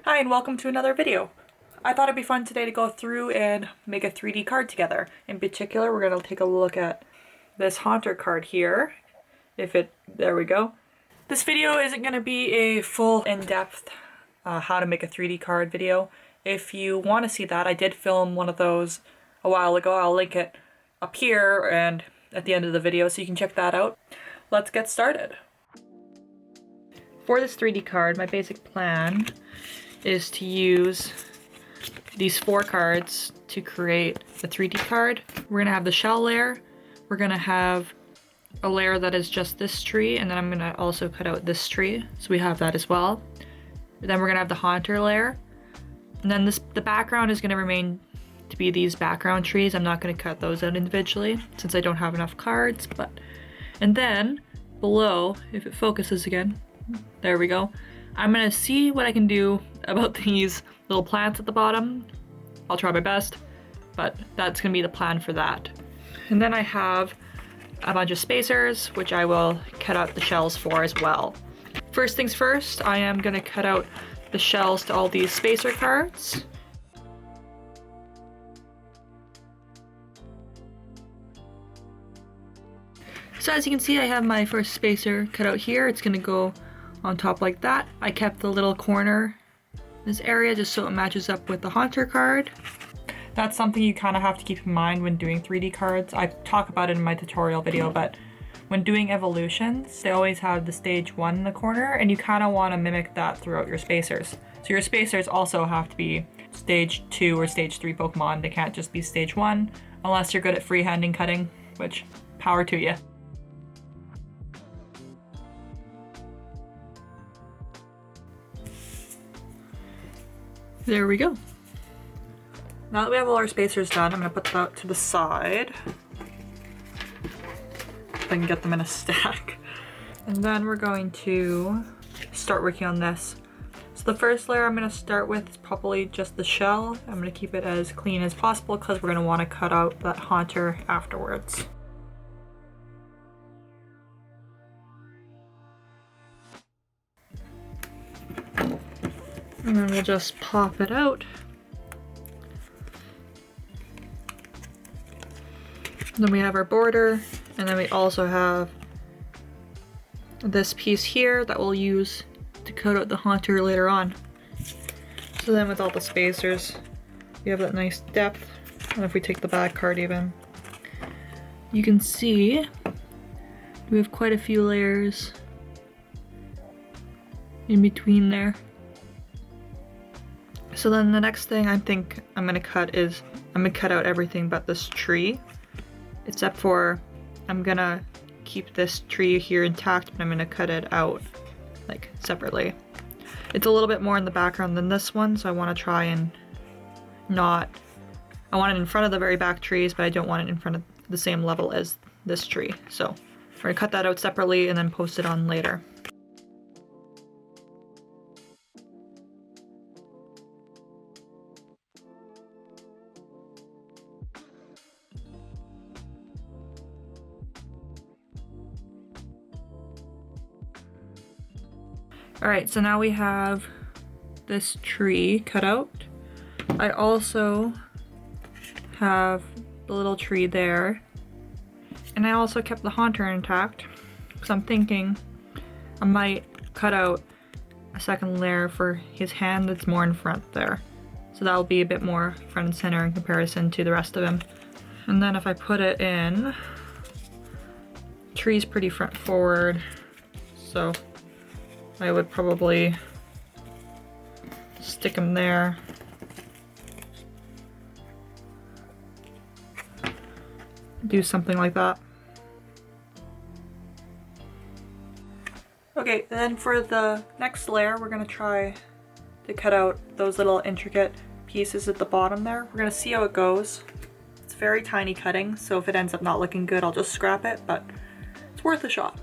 Hi and welcome to another video. I thought it'd be fun today to go through and make a 3D card together. In particular, we're going to take a look at this Haunter card here. There we go. This video isn't going to be a full in-depth how to make a 3D card video. If you want to see that, I did film one of those a while ago. I'll link it up here and at the end of the video so you can check that out. Let's get started. For this 3D card, my basic plan is to use these 4 cards to create the 3D card. We're gonna have the shell layer, we're gonna have a layer that is just this tree, and then I'm gonna also cut out this tree, so we have that as well. Then we're gonna have the Haunter layer, and then the background is gonna remain to be these background trees. I'm not gonna cut those out individually since I don't have enough cards, and then below, if it focuses again, there we go. I'm gonna see what I can do about these little plants at the bottom. I'll try my best, but that's gonna be the plan for that. And then I have a bunch of spacers, which I will cut out the shells for as well. First things first, I am gonna cut out the shells to all these spacer cards. So as you can see, I have my first spacer cut out here. It's gonna go on top like that. I kept the little corner, this area, just so it matches up with the Haunter card. That's something you kind of have to keep in mind when doing 3D cards. I talk about it in my tutorial video, but when doing evolutions, they always have the stage 1 in the corner, and you kind of want to mimic that throughout your spacers. So your spacers also have to be stage 2 or stage 3 Pokemon. They can't just be stage 1, unless you're good at freehanding cutting, which, power to you. There we go. Now that we have all our spacers done, I'm gonna put that to the side. If I can get them in a stack. And then we're going to start working on this. So the first layer I'm gonna start with is probably just the shell. I'm gonna keep it as clean as possible because we're gonna wanna cut out that Haunter afterwards. And then we'll just pop it out. Then we have our border, and then we also have this piece here that we'll use to cut out the Haunter later on. So then with all the spacers, we have that nice depth. And if we take the back card even, you can see we have quite a few layers in between there. So then the next thing I think I'm gonna cut is, I'm gonna cut out everything but this tree. Except for, I'm gonna keep this tree here intact, but I'm gonna cut it out, like, separately. It's a little bit more in the background than this one, so I wanna try and I want it in front of the very back trees, but I don't want it in front of the same level as this tree. So we're gonna cut that out separately and then post it on later. Alright, so now we have this tree cut out. I also have the little tree there. And I also kept the Haunter intact, because I'm thinking I might cut out a second layer for his hand that's more in front there. So that'll be a bit more front and center in comparison to the rest of him. And then if I put it in, tree's pretty front forward, so I would probably stick him there. Do something like that. Okay, then for the next layer, we're gonna try to cut out those little intricate pieces at the bottom there. We're gonna see how it goes. It's very tiny cutting, so if it ends up not looking good, I'll just scrap it, but it's worth a shot.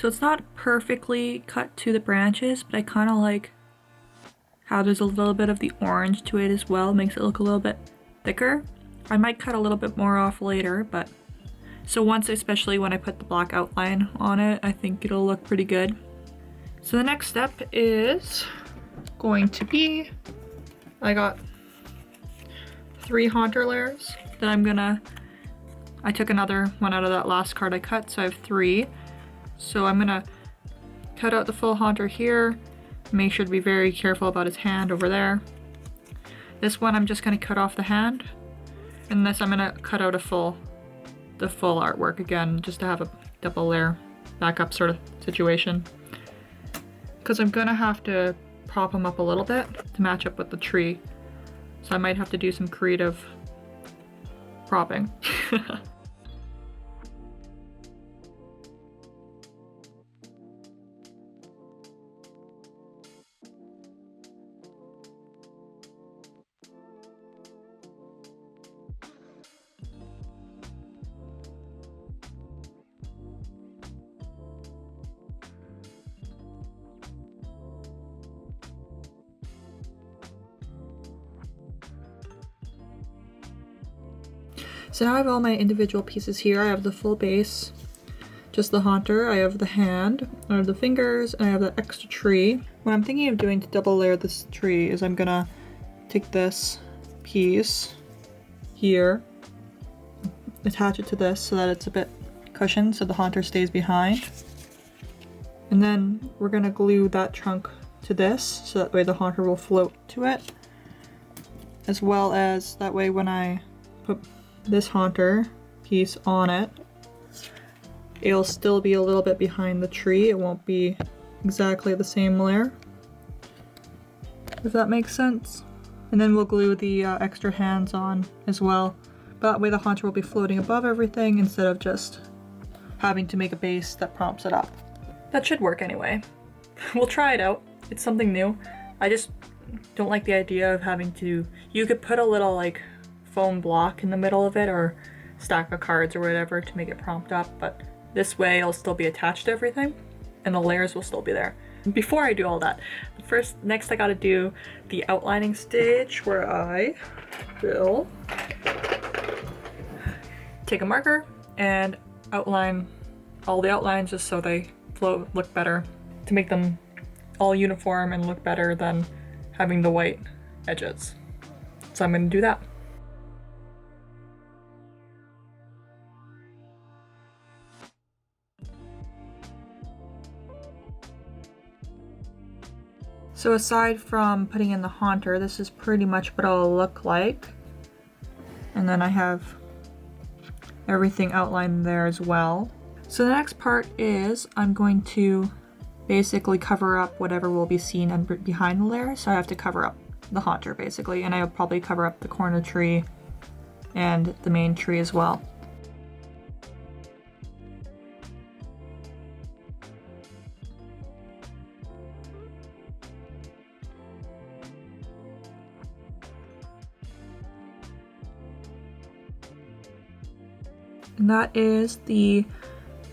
So it's not perfectly cut to the branches, but I kind of like how there's a little bit of the orange to it as well. It makes it look a little bit thicker. I might cut a little bit more off later, but so once, especially when I put the black outline on it, I think it'll look pretty good. So the next step is going to be, I got 3 haunter layers that I took another one out of that last card I cut, so I have 3. So I'm gonna cut out the full haunter here. Make sure to be very careful about his hand over there. This one I'm just gonna cut off the hand. And this I'm gonna cut out the full artwork again, just to have a double layer backup sort of situation. Because I'm gonna have to prop him up a little bit to match up with the tree. So I might have to do some creative propping. So now I have all my individual pieces here. I have the full base, just the haunter, I have the hand, I have the fingers, and I have the extra tree. What I'm thinking of doing to double layer this tree is I'm gonna take this piece here, attach it to this so that it's a bit cushioned so the haunter stays behind. And then we're gonna glue that trunk to this so that way the haunter will float to it. As well as that way when I put this haunter piece on it, it'll still be a little bit behind the tree. It won't be exactly the same layer, if that makes sense. And then we'll glue the extra hands on as well. But that way the haunter will be floating above everything instead of just having to make a base that props it up. That should work anyway. We'll try it out. It's something new. I just don't like the idea of having to... You could put a little like foam block in the middle of it or stack of cards or whatever to make it prompt up, but this way it'll still be attached to everything and the layers will still be there. Before I do all that, next I gotta do the outlining stage where I will take a marker and outline all the outlines just so they look better, to make them all uniform and look better than having the white edges. So I'm gonna do that. So aside from putting in the haunter, this is pretty much what it'll look like. And then I have everything outlined there as well. So the next part is I'm going to basically cover up whatever will be seen behind the layer. So I have to cover up the haunter basically, and I'll probably cover up the corner tree and the main tree as well. And that is the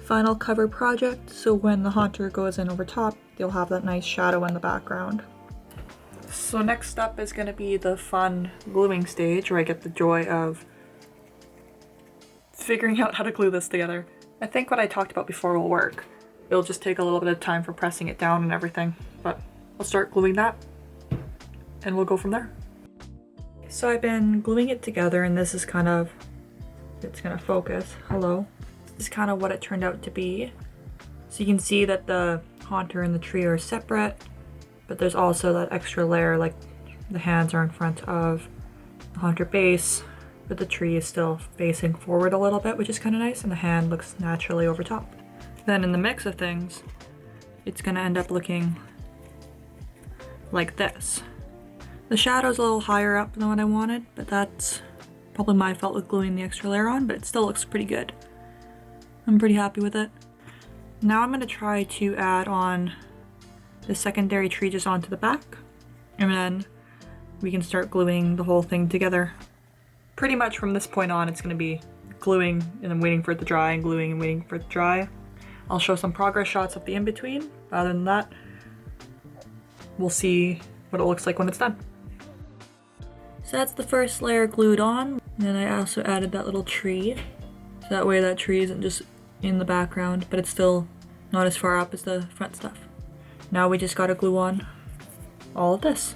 final cover project, so when the haunter goes in over top, you'll have that nice shadow in the background. So next up is going to be the fun gluing stage, where I get the joy of figuring out how to glue this together. I think what I talked about before will work. It'll just take a little bit of time for pressing it down and everything, but I'll start gluing that and we'll go from there. So I've been gluing it together, and this is kind of, it's gonna focus, hello. This is kind of what it turned out to be. So you can see that the haunter and the tree are separate, but there's also that extra layer, like the hands are in front of the haunter base, but the tree is still facing forward a little bit, which is kind of nice, and the hand looks naturally over top. Then in the mix of things, it's gonna end up looking like this. The shadow's a little higher up than what I wanted, but that's probably my fault with gluing the extra layer on, but it still looks pretty good. I'm pretty happy with it. Now I'm going to try to add on the secondary tree just onto the back, and then we can start gluing the whole thing together. Pretty much from this point on, it's going to be gluing and then waiting for it to dry, and gluing and waiting for it to dry. I'll show some progress shots of the in-between. Other than that, we'll see what it looks like when it's done. So that's the first layer glued on. And then I also added that little tree. So that way that tree isn't just in the background, but it's still not as far up as the front stuff. Now we just gotta glue on all of this.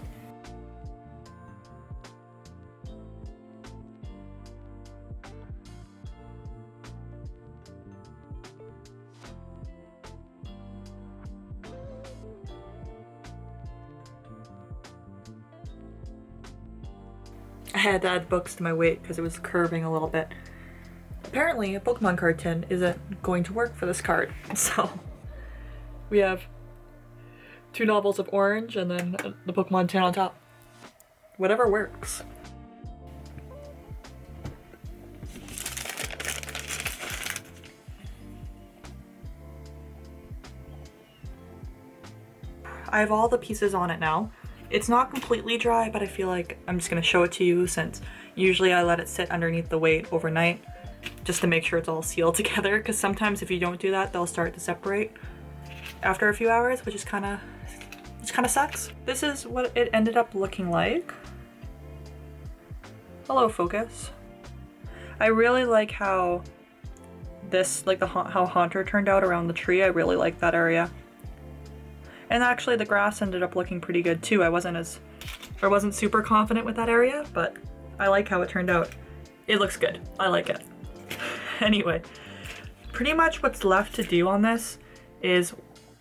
I had to add books to my weight because it was curving a little bit. Apparently a Pokemon card tin isn't going to work for this card, so we have 2 novels of orange and then the Pokemon tin on top. Whatever works. I have all the pieces on it now. It's not completely dry, but I feel like I'm just gonna show it to you since usually I let it sit underneath the weight overnight just to make sure it's all sealed together, because sometimes if you don't do that, they'll start to separate after a few hours, which kind of sucks. This is what it ended up looking like. Hello, focus. I really like how this, like how Haunter turned out around the tree. I really like that area. And actually the grass ended up looking pretty good too. I wasn't super confident with that area, but I like how it turned out. It looks good. I like it. Anyway, pretty much what's left to do on this is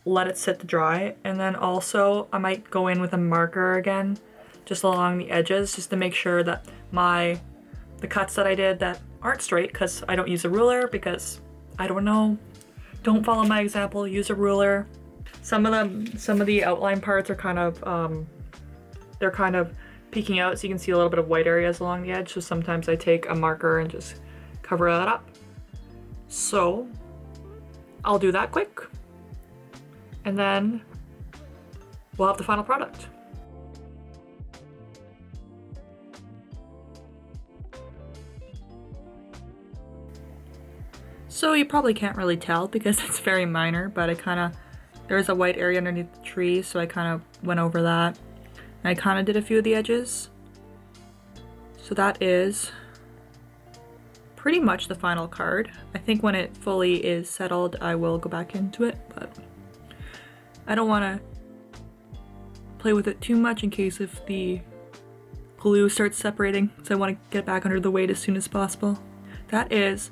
let it sit to dry, and then also I might go in with a marker again just along the edges just to make sure that the cuts that I did that aren't straight, because I don't use a ruler because I don't know. Don't follow my example, use a ruler. Some of the outline parts are kind of they're kind of peeking out, so you can see a little bit of white areas along the edge, so sometimes I take a marker and just cover that up. So I'll do that quick and then we'll have the final product. So you probably can't really tell because it's very minor, but there's a white area underneath the tree, so I kind of went over that. And I kind of did a few of the edges. So that is pretty much the final card. I think when it fully is settled, I will go back into it, but I don't want to play with it too much in case if the glue starts separating, so I want to get it back under the weight as soon as possible. That is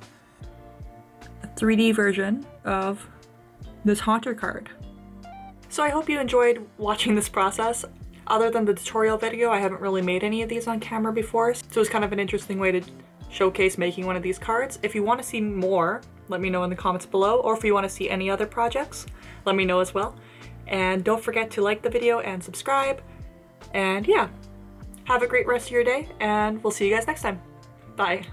a 3D version of this Haunter card. So I hope you enjoyed watching this process. Other than the tutorial video, I haven't really made any of these on camera before, so it's kind of an interesting way to showcase making one of these cards. If you want to see more, let me know in the comments below, or if you want to see any other projects, let me know as well. And don't forget to like the video and subscribe. And yeah, have a great rest of your day, and we'll see you guys next time. Bye.